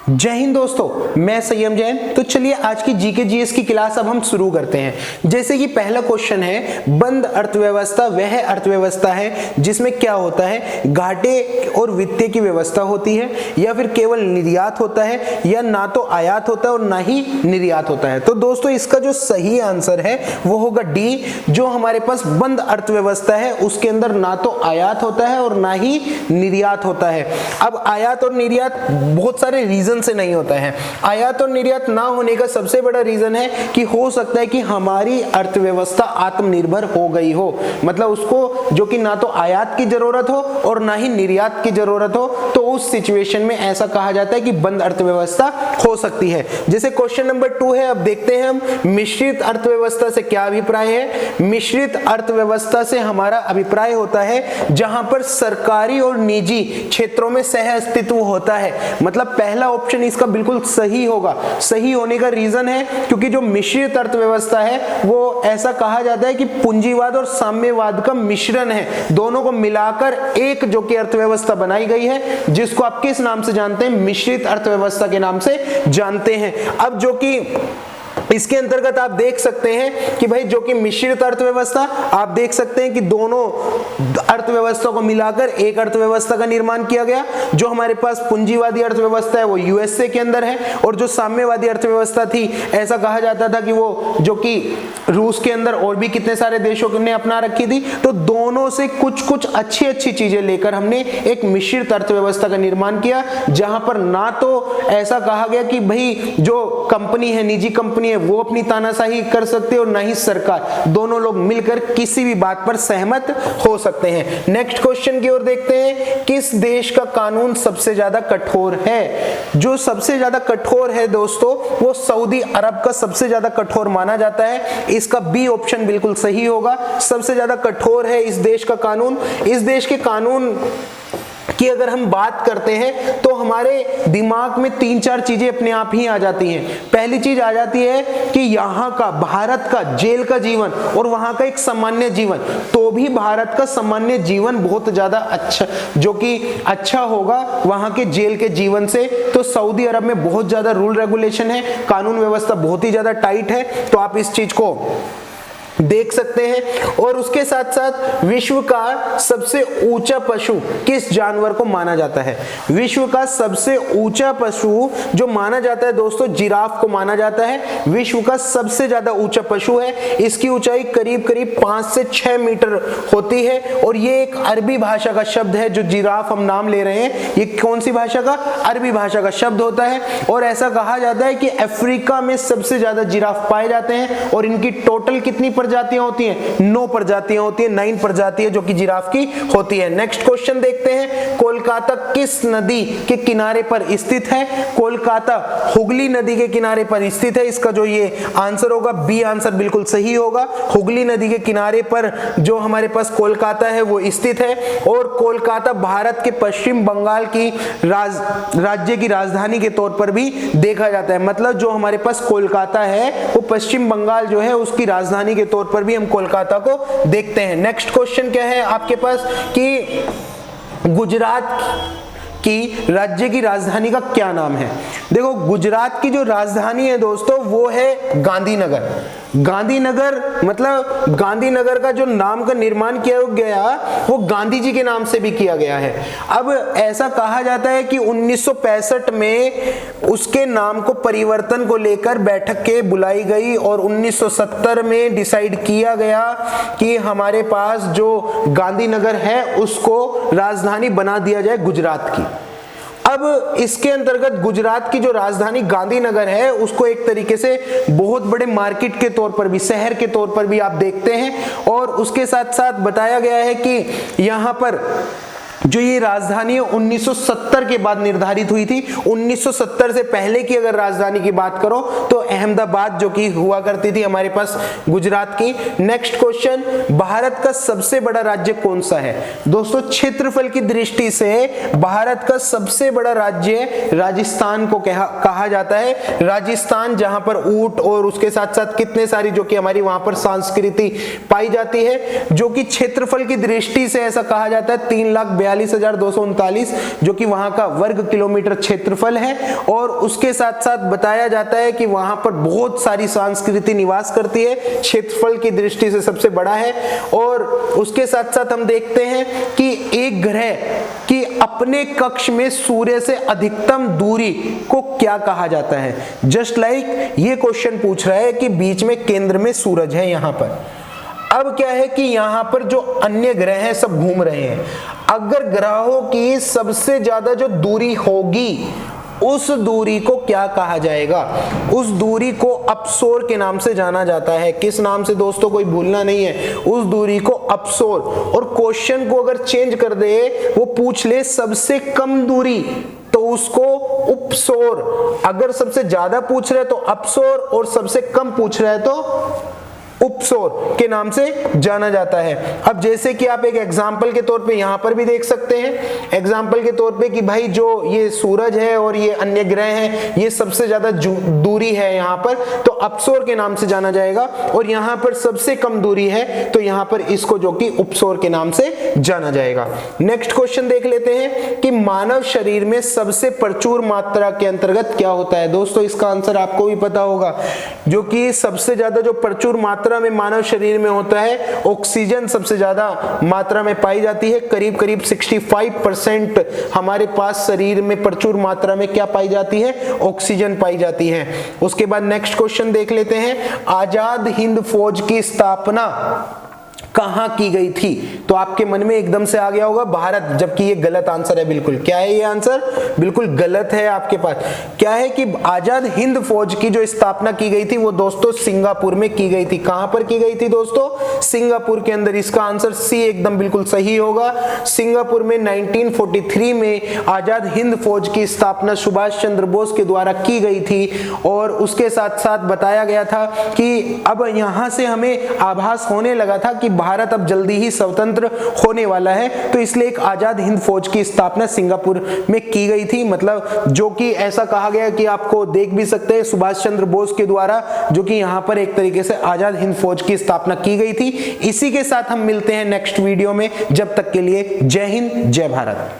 जय हिंद दोस्तों, मैं संयम जैन। तो चलिए आज की जीके जीएस की क्लास अब हम शुरू करते हैं। जैसे कि पहला क्वेश्चन है, बंद अर्थव्यवस्था वह अर्थव्यवस्था है जिसमें क्या होता है, घाटे और वित्तीय की व्यवस्था होती है, या फिर केवल निर्यात होता है, या ना तो आयात होता है और ना ही निर्यात होता है। तो दोस्तों इसका जो सही आंसर है वो होगा डी। जो हमारे पास बंद अर्थव्यवस्था है उसके अंदर ना तो आयात होता है और ना ही निर्यात होता है। अब आयात और निर्यात बहुत सारे रीजन से नहीं होता है। आयात और निर्यात ना होने का सबसे बड़ा रीजन है कि हो सकता है कि हमारी अर्थव्यवस्था आत्मनिर्भर हो गई हो, मतलब उसको जो कि ना तो आयात की जरूरत हो और ना ही निर्यात की जरूरत हो, तो उस सिचुएशन में ऐसा कहा जाता है कि बंद अर्थव्यवस्था हो सकती है। जैसे क्वेश्चन नंबर 2 है, अब देखते हैं हम मिश्रित अर्थव्यवस्था से क्या अभिप्राय है। मिश्रित अर्थव्यवस्था से हमारा अभिप्राय होता है जहां पर सरकारी और निजी क्षेत्रों में सह अस्तित्व होता है। मतलब पहला ऑप्शन इसका बिल्कुल सही होगा। सही होने का रीजन है क्योंकि जो मिश्रित अर्थव्यवस्था है वो ऐसा कहा जाता है कि पूंजीवाद और साम्यवाद का मिश्रण है, दोनों को मिलाकर एक जो कि अर्थव्यवस्था बनाई गई है, जिसको आप किस नाम से जानते हैं, मिश्रित अर्थव्यवस्था के नाम से जानते हैं। अब जो कि इसके अंतर्गत आप देख सकते हैं कि भाई जो कि मिश्रित अर्थव्यवस्था, आप देख सकते हैं कि दोनों अर्थव्यवस्था को मिलाकर एक अर्थव्यवस्था का निर्माण किया गया। जो हमारे पास पूंजीवादी अर्थव्यवस्था है वो यूएसए के अंदर है, और जो साम्यवादी अर्थव्यवस्था थी ऐसा कहा जाता था कि वो जो कि रूस के अंदर और भी कितने सारे देशों ने अपना रखी थी। तो दोनों से कुछ कुछ अच्छी अच्छी चीजें लेकर हमने एक मिश्रित अर्थव्यवस्था का निर्माण किया, जहां पर ना तो ऐसा कहा गया कि भाई जो कंपनी है, निजी कंपनी है, वो अपनी तानाशाही कर सकते हैं और ना ही सरकार, दोनों लोग मिलकर किसी भी बात पर सहमत हो सकते हैं। नेक्स्ट क्वेश्चन की ओर देखते हैं, किस देश का कानून सबसे ज्यादा कठोर है। जो सबसे ज्यादा कठोर है दोस्तों वो सऊदी अरब का सबसे ज्यादा कठोर माना जाता है। इसका बी ऑप्शन बिल्कुल सही होगा। सबसे ज्यादा कठोर है इस देश का कानून। इस देश के कानून कि अगर हम बात करते हैं तो हमारे दिमाग में 3-4 चीजें अपने आप ही आ जाती हैं। पहली चीज आ जाती है कि यहाँ का, भारत का जेल का जीवन और वहां का एक सामान्य जीवन, तो भी भारत का सामान्य जीवन बहुत ज्यादा अच्छा, जो कि अच्छा होगा वहां के जेल के जीवन से। तो सऊदी अरब में बहुत ज्यादा रूल रेगुलेशन है, कानून व्यवस्था बहुत ही ज्यादा टाइट है, तो आप इस चीज को देख सकते हैं। और उसके साथ साथ विश्व का सबसे ऊंचा पशु किस जानवर को माना जाता है। विश्व का सबसे ऊंचा पशु जो माना जाता है दोस्तों, जिराफ को माना जाता है। विश्व का सबसे ज्यादा ऊंचा पशु है। इसकी ऊंचाई करीब करीब 5 से 6 मीटर होती है, और ये एक अरबी भाषा का शब्द है। जो जिराफ हम नाम ले रहे हैं ये कौन सी भाषा का, अरबी भाषा का शब्द होता है। और ऐसा कहा जाता है कि अफ्रीका में सबसे ज्यादा जिराफ पाए जाते हैं, और इनकी टोटल कितनी प्रजातियां होती हैं, 9 प्रजातियां होती हैं, 9 प्रजातियां जो कि जिराफ की होती है। नेक्स्ट क्वेश्चन देखते हैं, कोलकाता किस नदी के किनारे पर स्थित है। कोलकाता हुगली नदी के किनारे पर स्थित है। इसका जो ये आंसर होगा, बी आंसर बिल्कुल सही होगा। हुगली नदी के किनारे पर जो हमारे पास कोलकाता है वो स्थित है। और कोलकाता भारत के पश्चिम बंगाल की राज्य की राजधानी के तौर पर भी देखा जाता है। मतलब जो हमारे पास कोलकाता है वो पश्चिम बंगाल जो है उसकी राजधानी के तौर पर भी हम कोलकाता को देखते हैं। नेक्स्ट क्वेश्चन क्या है आपके पास कि गुजरात की राज्य की राजधानी का क्या नाम है। देखो गुजरात की जो राजधानी है दोस्तों वो है गांधीनगर। गांधीनगर मतलब गांधीनगर का जो नाम का निर्माण किया गया वो गांधी जी के नाम से भी किया गया है। अब ऐसा कहा जाता है कि 1965 में उसके नाम को परिवर्तन को लेकर बैठक के बुलाई गई, और 1970 में डिसाइड किया गया कि हमारे पास जो गांधीनगर है उसको राजधानी बना दिया जाए गुजरात की। अब इसके अंतर्गत गुजरात की जो राजधानी गांधीनगर है उसको एक तरीके से बहुत बड़े मार्केट के तौर पर भी, शहर के तौर पर भी आप देखते हैं। और उसके साथ साथ बताया गया है कि यहाँ पर जो ये राजधानी है 1970 के बाद निर्धारित हुई थी। 1970 से पहले की अगर राजधानी की बात करो तो अहमदाबाद जो कि हुआ करती थी हमारे पास गुजरात की। नेक्स्ट क्वेश्चन, भारत का सबसे बड़ा राज्य कौन सा है। दोस्तों क्षेत्रफल की दृष्टि से भारत का सबसे बड़ा राज्य राजस्थान को कहा जाता है। राजस्थान जहां पर ऊंट और उसके साथ साथ कितने सारी जो कि हमारी वहां पर संस्कृति पाई जाती है, जो कि क्षेत्रफल की दृष्टि से ऐसा कहा जाता है 3,42,000 42,239 जो कि वहां का वर्ग किलोमीटर क्षेत्रफल है। और उसके साथ साथ बताया जाता है कि वहां पर बहुत सारी संस्कृति निवास करती है, क्षेत्रफल की दृष्टि से सबसे बड़ा है। और उसके साथ साथ हम देखते हैं कि एक ग्रह की अपने कक्ष में सूर्य से अधिकतम दूरी को क्या कहा जाता है। जस्ट लाइक ये क्वेश्चन पूछ रहा है कि बीच में केंद्र में सूरज है यहां पर। अब क्या है कि यहां पर जो अन्य ग्रह हैं सब घूम रहे हैं, अगर ग्रहों की सबसे ज्यादा जो दूरी होगी उस दूरी को क्या कहा जाएगा, उस दूरी को अपसोर के नाम से जाना जाता है। किस नाम से दोस्तों, कोई भूलना नहीं है, उस दूरी को अपसोर। और क्वेश्चन को अगर चेंज कर दे, वो पूछ ले सबसे कम दूरी तो उसको उपसोर, अगर सबसे ज्यादा पूछ रहे तो अपसोर और सबसे कम पूछ रहे तो उपसोर के नाम से जाना जाता है। अब जैसे कि आप एक एग्जाम्पल के तौर पे यहां पर भी देख सकते हैं, एग्जाम्पल के तौर पे कि भाई जो ये सूरज है और ये अन्य ग्रह हैं, ये सबसे ज्यादा दूरी है यहां पर, तो अपसोर के नाम से जाना जाएगा। और यहां पर सबसे कम दूरी है तो यहां पर इसको जो कि उपसोर के नाम से जाना जाएगा। नेक्स्ट क्वेश्चन देख लेते हैं कि मानव शरीर में सबसे प्रचुर मात्रा के अंतर्गत क्या होता है। दोस्तों इसका आंसर आपको भी पता होगा, जो कि सबसे ज्यादा जो प्रचुर मात्रा में मानव शरीर में होता है, ऑक्सीजन सबसे ज्यादा मात्रा में पाई जाती है। करीब करीब 65% हमारे पास शरीर में प्रचुर मात्रा में क्या पाई जाती है, ऑक्सीजन पाई जाती है। उसके बाद नेक्स्ट क्वेश्चन देख लेते हैं, आजाद हिंद फौज की स्थापना कहां की गई थी। तो आपके मन में एकदम से आ गया होगा भारत, जबकि ये गलत आंसर है। बिल्कुल क्या है ये आंसर, बिल्कुल गलत है आपके पास। क्या है कि आजाद हिंद फौज की जो स्थापना की गई थी वो दोस्तों सिंगापुर में की गई थी। कहां पर की गई थी दोस्तों, सिंगापुर के अंदर। इसका आंसर सी एकदम बिल्कुल सही होगा। सिंगापुर में 1943 में आजाद हिंद फौज की स्थापना सुभाष चंद्र बोस के द्वारा की गई थी। और उसके साथ साथ बताया गया था कि अब यहां से हमें आभास होने लगा था कि भारत अब जल्दी ही स्वतंत्र होने वाला है, तो इसलिए एक आजाद हिंद फौज की स्थापना सिंगापुर में की गई थी। मतलब जो कि ऐसा कहा गया कि आपको देख भी सकते हैं सुभाष चंद्र बोस के द्वारा, जो कि यहां पर एक तरीके से आजाद हिंद फौज की स्थापना की गई थी। इसी के साथ हम मिलते हैं नेक्स्ट वीडियो में, जब तक के लिए जय हिंद जय भारत।